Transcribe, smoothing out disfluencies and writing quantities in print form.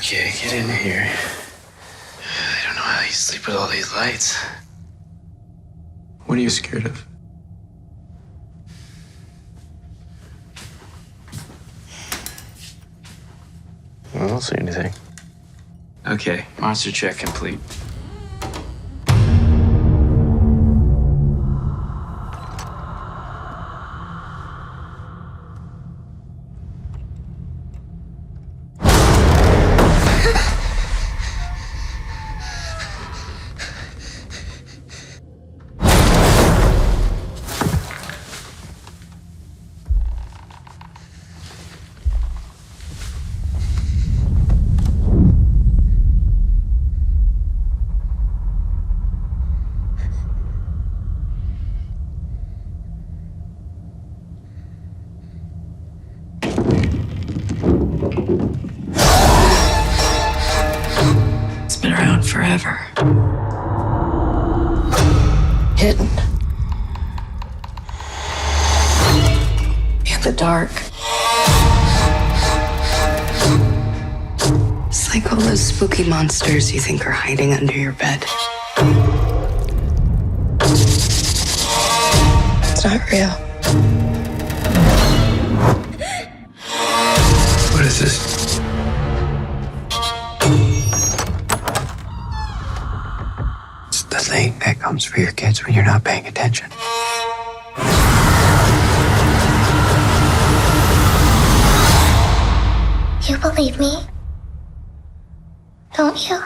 Okay, get in here. I don't know how you sleep with all these lights. What are you scared of? I don't see anything. Okay, monster check complete. It's been around forever. Hidden. In the dark. It's like all those spooky monsters you think are hiding under your bed. It's not real. What is this? It's the thing that comes for your kids when you're not paying attention. You believe me? Don't you?